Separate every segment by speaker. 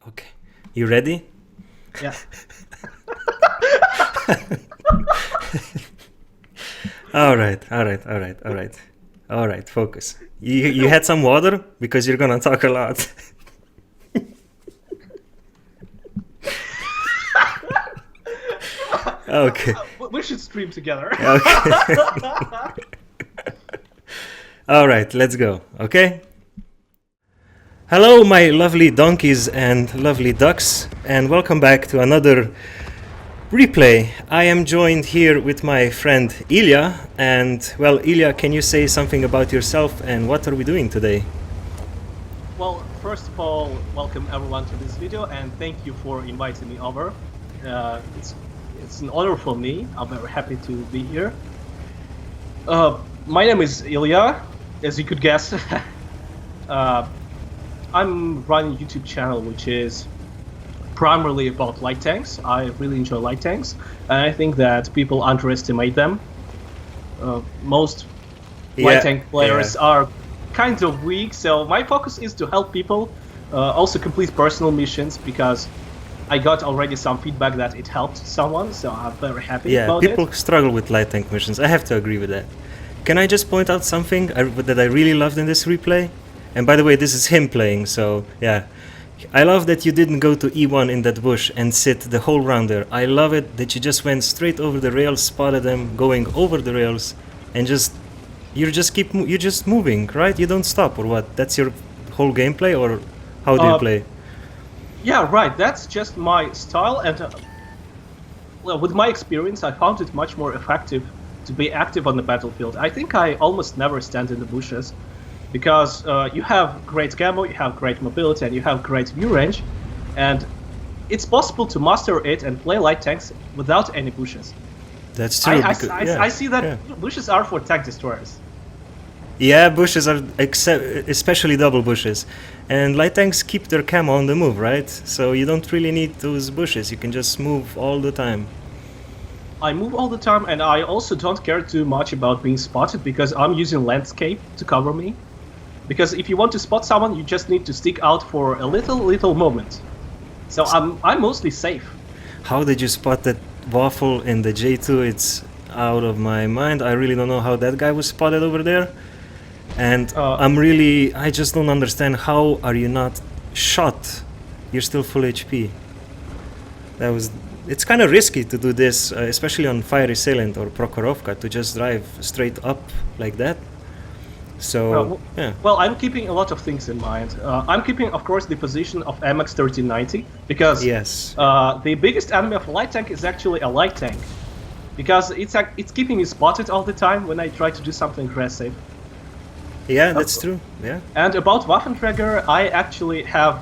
Speaker 1: Okay. You ready?
Speaker 2: Yeah.
Speaker 1: All right, focus. You had some water because you're gonna talk a lot. Okay.
Speaker 2: We should stream together.
Speaker 1: Okay. All right, let's go. Okay? Hello, my lovely donkeys and lovely ducks, and welcome back to another replay. I am joined here with my friend Ilya, and well, Ilya, can you say something about yourself and what are we doing today?
Speaker 2: Well, first of all, welcome everyone to this video, and thank you for inviting me over. It's an honor for me. I'm very happy to be here. My name is Ilya, as you could guess. I'm running a YouTube channel which is primarily about light tanks. I really enjoy light tanks, and I think that people underestimate them. Most light tank players are kind of weak, so my focus is to help people also complete personal missions, because I got already some feedback that it helped someone, so I'm very happy about it.
Speaker 1: Yeah, people struggle with light tank missions. I have to agree with that. Can I just point out something that I really loved in this replay? And by the way, this is him playing, so yeah. I love that you didn't go to E1 in that bush and sit the whole round there. I love it that you just went straight over the rails, spotted them going over the rails, and you're just moving, right? You don't stop, or what? That's your whole gameplay, or how do you play?
Speaker 2: Yeah, right. That's just my style, and well, with my experience, I found it much more effective to be active on the battlefield. I think I almost never stand in the bushes, because you have great camo, you have great mobility, and you have great view range, and it's possible to master it and play light tanks without any bushes.
Speaker 1: That's true.
Speaker 2: I see that bushes are for tank destroyers.
Speaker 1: Yeah, bushes are, especially double bushes. And light tanks keep their camo on the move, right? So you don't really need those bushes, you can just move all the time.
Speaker 2: I move all the time, and I also don't care too much about being spotted, because I'm using landscape to cover me. Because if you want to spot someone, you just need to stick out for a little moment. So I'm mostly safe. How
Speaker 1: did you spot that waffle in the J2? It's out of my mind. I really don't know how that guy was spotted over there. And I just don't understand, how are you not shot? You're still full HP. It's kind of risky to do this, especially on Fire Assailant or Prokhorovka, to just drive straight up like that. So, yeah.
Speaker 2: Well, I'm keeping a lot of things in mind. I'm keeping, of course, the position of MX 1390, because the biggest enemy of a light tank is actually a light tank, because it's keeping me spotted all the time when I try to do something aggressive.
Speaker 1: Yeah, that's true. Yeah.
Speaker 2: And about Waffenträger, I actually have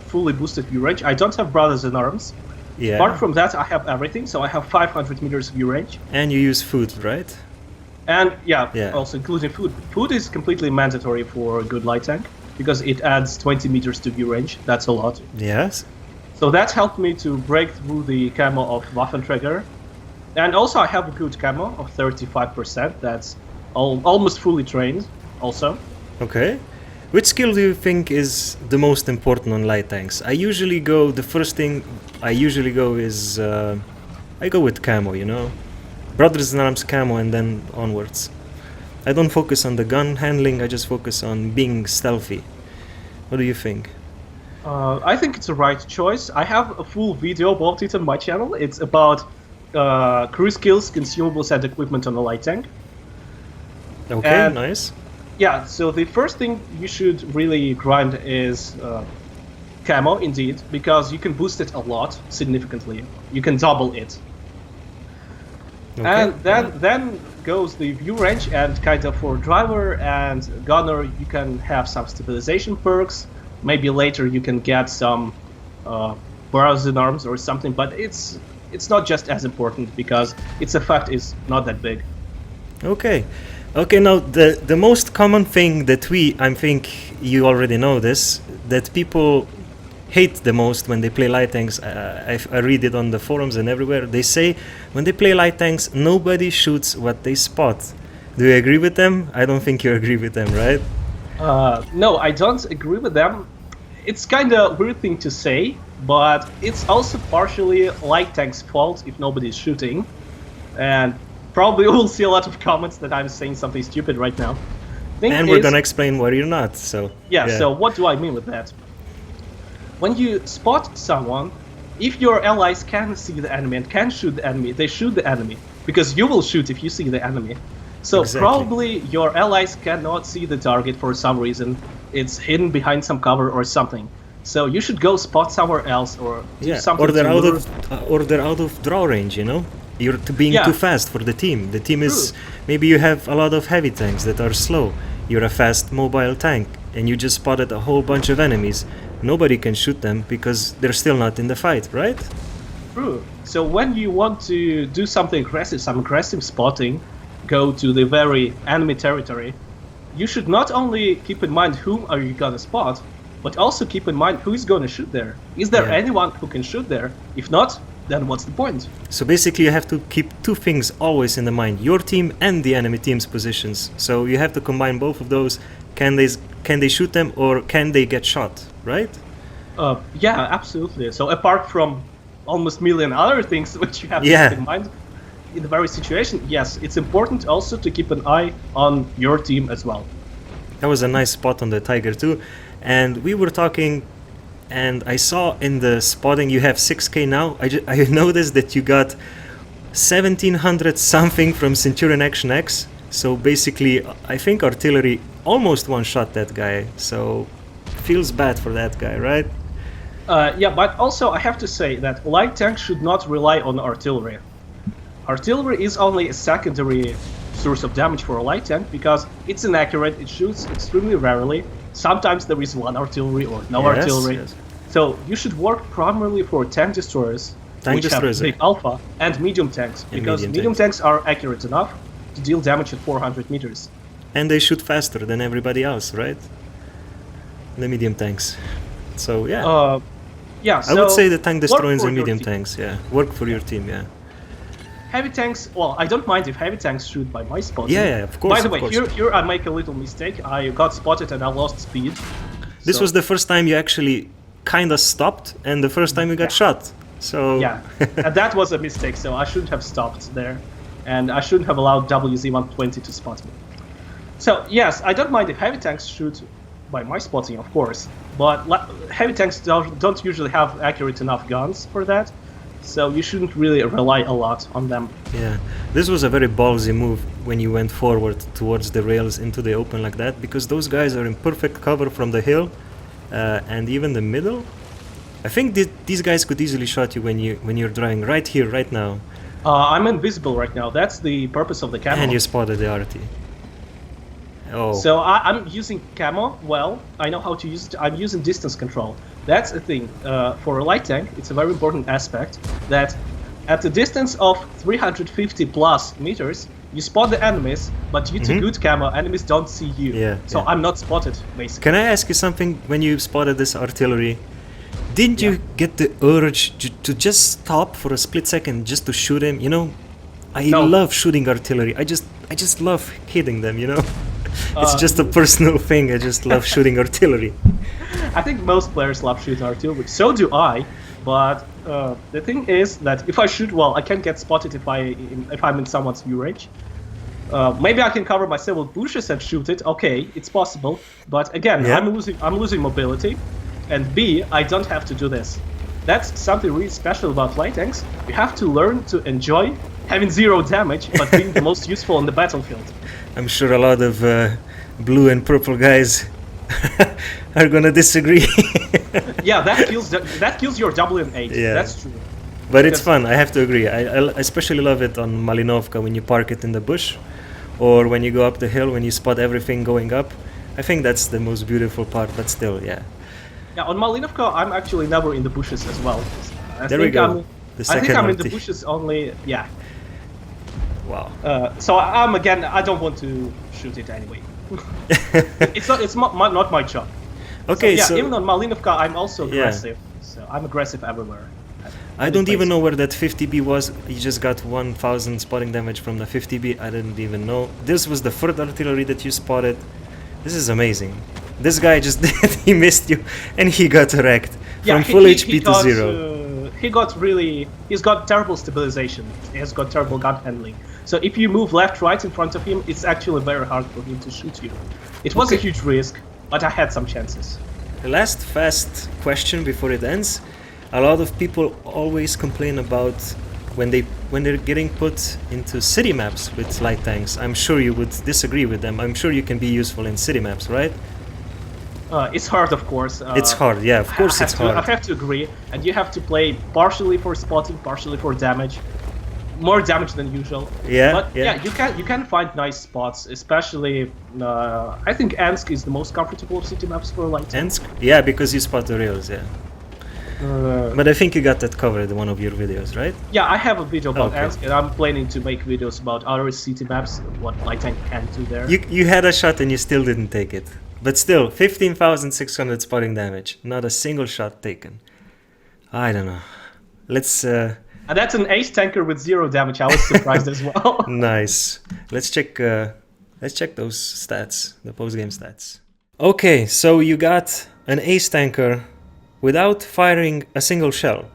Speaker 2: fully boosted view range. I don't have Brothers in Arms.
Speaker 1: Yeah.
Speaker 2: Apart from that, I have everything, so I have 500 meters view range.
Speaker 1: And you use food, right?
Speaker 2: And also including food. Food is completely mandatory for a good light tank, because it adds 20 meters to view range. That's a lot.
Speaker 1: Yes.
Speaker 2: So that helped me to break through the camo of Waffenträger. And also I have a good camo of 35%. That's almost fully trained also.
Speaker 1: Okay. Which skill do you think is the most important on light tanks? The first thing I usually go is, I go with camo, you know? Brothers in Arms camo, and then onwards. I don't focus on the gun handling, I just focus on being stealthy. What do you think?
Speaker 2: I think it's the right choice. I have a full video about it on my channel. It's about crew skills, consumables, and equipment on a light tank.
Speaker 1: Okay, nice.
Speaker 2: Yeah, so the first thing you should really grind is camo, indeed, because you can boost it a lot, significantly. You can double it. Okay. And then goes the view range, and kind of for driver and gunner, you can have some stabilization perks. Maybe later you can get some Brothers in Arms or something, but it's not just as important, because its effect is not that big.
Speaker 1: Okay. Okay, now the most common thing that I think you already know this, that people hate the most when they play light tanks, I read it on the forums and everywhere, they say when they play light tanks, nobody shoots what they spot. Do you agree with them? I don't think you agree with them, right?
Speaker 2: No, I don't agree with them. it's kind of weird thing to say, but it's also partially light tank's fault if nobody's shooting. And probably we'll see a lot of comments that I'm saying something stupid right now.
Speaker 1: And we're gonna explain why you're not, so...
Speaker 2: Yeah, so what do I mean with that? When you spot someone, if your allies can see the enemy and can shoot the enemy, they shoot the enemy. Because you will shoot if you see the enemy. So probably your allies cannot see the target for some reason. It's hidden behind some cover or something. So you should go spot somewhere else or do something.
Speaker 1: Or they're out of draw range, you know? You're being too fast for the team. The team is... Maybe you have a lot of heavy tanks that are slow. You're a fast mobile tank and you just spotted a whole bunch of enemies. Nobody can shoot them because they're still not in the fight, right?
Speaker 2: True. So when you want to do something aggressive, some aggressive spotting, go to the very enemy territory, you should not only keep in mind whom are you gonna spot, but also keep in mind who is gonna shoot there. Is there anyone who can shoot there? If not, then what's the point?
Speaker 1: So basically you have to keep two things always in the mind, your team and the enemy team's positions. So you have to combine both of those. Can they shoot them or can they get shot, right?
Speaker 2: Yeah, absolutely. So apart from almost million other things which you have to keep in mind in the very situation, yes, it's important also to keep an eye on your team as well.
Speaker 1: That was a nice spot on the Tiger too. And we were talking, and I saw in the spotting you have 6k now. I noticed that you got 1700 something from Centurion Action X. So basically, I think artillery almost one-shot that guy. So feels bad for that guy, right?
Speaker 2: Yeah, but also I have to say that light tanks should not rely on artillery. Artillery is only a secondary source of damage for a light tank because it's inaccurate, it shoots extremely rarely. Sometimes there is one artillery or no artillery. Yes. So you should work primarily for tank destroyers, which have big alpha, and medium tanks, because medium tanks are accurate enough to deal damage at 400 meters.
Speaker 1: And they shoot faster than everybody else, right? The medium tanks. So yeah.
Speaker 2: Yeah.
Speaker 1: I would say the tank destroyers and medium tanks. Yeah, work for your team. Yeah.
Speaker 2: Heavy tanks, well, I don't mind if heavy tanks shoot by my spotting.
Speaker 1: Yeah, of course.
Speaker 2: By the way, here I make a little mistake. I got spotted and I lost speed.
Speaker 1: This was the first time you actually kind of stopped, and the first time you got shot. So
Speaker 2: yeah, and that was a mistake. So I shouldn't have stopped there, and I shouldn't have allowed WZ-120 to spot me. So yes, I don't mind if heavy tanks shoot by my spotting, of course, but heavy tanks don't usually have accurate enough guns for that. So you shouldn't really rely a lot on them.
Speaker 1: Yeah, this was a very ballsy move when you went forward towards the rails into the open like that, because those guys are in perfect cover from the hill and even the middle. I think these guys could easily shot you when you're driving right here, right now.
Speaker 2: I'm invisible right now. That's the purpose of the camo.
Speaker 1: And you spotted the RT. Oh.
Speaker 2: So I'm using camo. Well, I know how to use it. I'm using distance control. That's a thing. For a light tank, it's a very important aspect that at a distance of 350 plus meters, you spot the enemies, but due to good camo, enemies don't see you.
Speaker 1: Yeah,
Speaker 2: so I'm not spotted, basically.
Speaker 1: Can I ask you something? When you spotted this artillery, didn't you get the urge to just stop for a split second just to shoot him? You know, I love shooting artillery. I just love hitting them, you know? It's just a personal thing. I just love shooting artillery.
Speaker 2: I think most players love shooting artillery. So do I. But the thing is that if I shoot well, I can get spotted if I'm in someone's view range. Maybe I can cover myself with bushes and shoot it. Okay, it's possible. But again, I'm losing mobility. And B, I don't have to do this. That's something really special about light tanks. You have to learn to enjoy having 0 damage, but being the most useful on the battlefield.
Speaker 1: I'm sure a lot of blue and purple guys are gonna disagree.
Speaker 2: Yeah, that kills your W8. Yeah. That's true.
Speaker 1: But it's fun. I have to agree. I especially love it on Malinovka when you park it in the bush, or when you go up the hill when you spot everything going up. I think that's the most beautiful part. But still, yeah.
Speaker 2: Yeah, on Malinovka, I'm actually never in the bushes as well.
Speaker 1: There we go.
Speaker 2: I think I'm in the bushes only. Yeah.
Speaker 1: Wow.
Speaker 2: So I don't want to shoot it anyway. it's not my job.
Speaker 1: Okay,
Speaker 2: so even on Malinovka, I'm also aggressive. So I'm aggressive everywhere.
Speaker 1: I don't even know where that 50B was. You just got 1000 spotting damage from the 50B. I didn't even know. This was the third artillery that you spotted. This is amazing. This guy just did, he missed you, and he got wrecked. From full HP to 0.
Speaker 2: He's got terrible stabilization. He has got terrible gun handling. So if you move left, right in front of him, it's actually very hard for him to shoot you. It was a huge risk, but I had some chances.
Speaker 1: The last fast question before it ends. A lot of people always complain about when they're getting put into city maps with light tanks. I'm sure you would disagree with them. I'm sure you can be useful in city maps, right?
Speaker 2: It's hard, of course.
Speaker 1: It's hard, yeah, of course it's hard.
Speaker 2: I have to agree, and you have to play partially for spotting, partially for damage. More damage than usual.
Speaker 1: Yeah,
Speaker 2: but you can find nice spots, especially I think Ansk is the most comfortable city maps for light tank.
Speaker 1: Ansk? Yeah, because you spot the rails, yeah. But I think you got that covered in one of your videos, right?
Speaker 2: Yeah, I have a video about Ansk, and I'm planning to make videos about other city maps, what light tank can do there.
Speaker 1: You had a shot and you still didn't take it. But still, 15,600 spotting damage. Not a single shot taken. I don't know. Let's...
Speaker 2: And that's an ace tanker with 0 damage. I was surprised as well.
Speaker 1: Nice. Let's check those stats, the post-game stats. Okay, so you got an ace tanker without firing a single shell,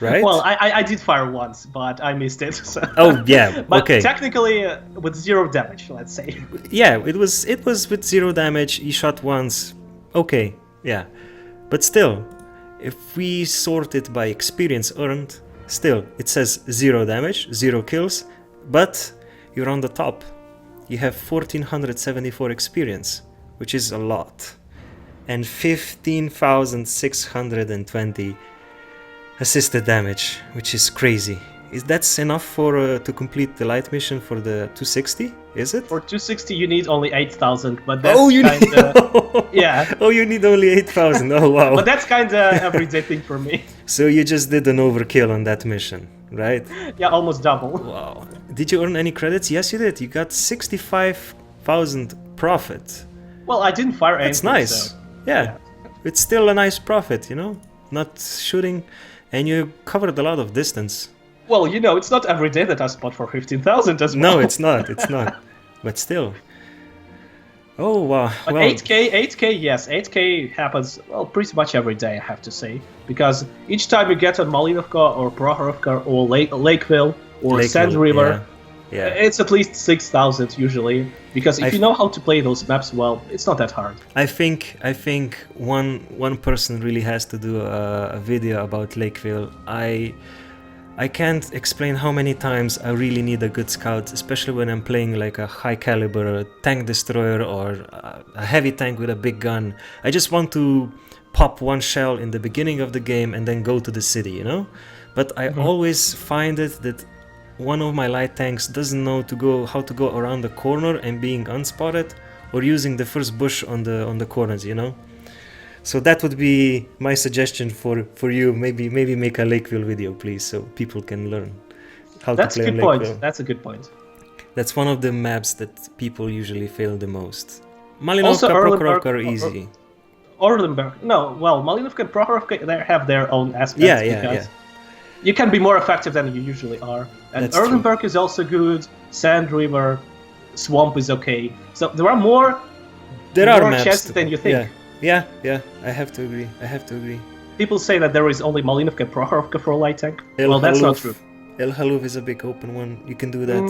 Speaker 1: right?
Speaker 2: Well, I did fire once, but I missed it. So.
Speaker 1: Oh yeah,
Speaker 2: but
Speaker 1: okay.
Speaker 2: technically, with 0 damage, let's say.
Speaker 1: Yeah, it was with 0 damage. He shot once. Okay, yeah, but still, if we sort it by experience earned, still it says 0 damage, 0 kills, but you're on the top. You have 1474 experience, which is a lot, and 15,620 assisted damage, which is crazy. Is that enough for to complete the light mission for the 260? Is it?
Speaker 2: For 260 you need only 8,000, but that's yeah.
Speaker 1: Oh, you need only 8,000. Oh wow.
Speaker 2: But that's kind of everyday thing for me.
Speaker 1: So you just did an overkill on that mission, right?
Speaker 2: Yeah, almost double.
Speaker 1: Wow. Did you earn any credits? Yes, you did. You got 65,000 profit.
Speaker 2: Well, I didn't fire anything.
Speaker 1: That's nice.
Speaker 2: So,
Speaker 1: yeah. It's still a nice profit, you know? Not shooting, and you covered a lot of distance.
Speaker 2: Well, you know, it's not every day that I spot for 15,000 as well.
Speaker 1: No, it's not. It's not. But still. Oh, wow.
Speaker 2: But
Speaker 1: well,
Speaker 2: 8k, yes. 8k happens, well, pretty much every day, I have to say. Because each time you get on Malinovka or Prokhorovka or Lakeville or Sand River,
Speaker 1: yeah.
Speaker 2: It's at least 6,000 usually. Because if you know how to play those maps well, it's not that hard.
Speaker 1: I think one person really has to do a video about Lakeville. I can't explain how many times I really need a good scout, especially when I'm playing like a high caliber tank destroyer or a heavy tank with a big gun. I just want to pop one shell in the beginning of the game and then go to the city, you know? But I always find it that one of my light tanks doesn't know how to go around the corner and being unspotted, or using the first bush on the corners, you know? So that would be my suggestion for you. Maybe make a Lakeville video, please, so people can learn how to play on Lakeville.
Speaker 2: That's a good point.
Speaker 1: That's one of the maps that people usually fail the most. Malinovka, Prokhorovka are easy.
Speaker 2: Orlenberg. No, well, Malinovka and Prokhorovka, they have their own aspects.
Speaker 1: Yeah.
Speaker 2: You can be more effective than you usually are. And Orlenberg is also good. Sand River, Swamp is okay. So there are more
Speaker 1: maps
Speaker 2: chances than you think.
Speaker 1: Yeah, I have to agree.
Speaker 2: People say that there is only Malinovka and Prokhorovka for a light tank. Well, that's not true.
Speaker 1: El Haluf is a big open one. You can do that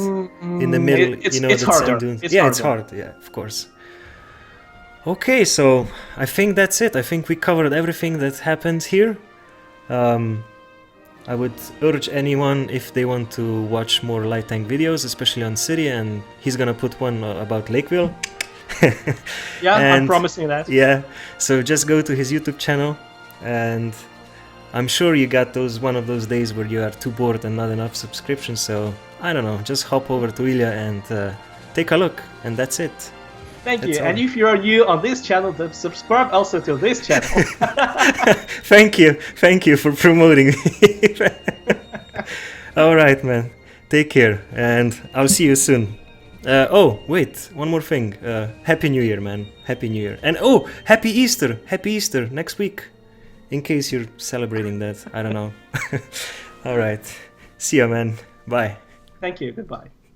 Speaker 1: in the middle.
Speaker 2: It's harder.
Speaker 1: It's hard. Yeah, of course. Okay, so I think that's it. I think we covered everything that happened here. I would urge anyone, if they want to watch more light tank videos, especially on City, and he's gonna put one about Lakeville.
Speaker 2: Yeah, I'm promising that.
Speaker 1: Yeah, so just go to his YouTube channel, and I'm sure you got one of those days where you are too bored and not enough subscriptions, so I don't know, just hop over to Ilya and take a look, and that's it.
Speaker 2: Thank you, and if you're new on this channel, then subscribe also to this channel.
Speaker 1: Thank you for promoting me. Alright, man, take care, and I'll see you soon. Oh, wait, one more thing. Happy New Year, man. Happy New Year. And oh, Happy Easter. Happy Easter next week. In case you're celebrating that. I don't know. Alright. See ya, man. Bye.
Speaker 2: Thank you. Goodbye.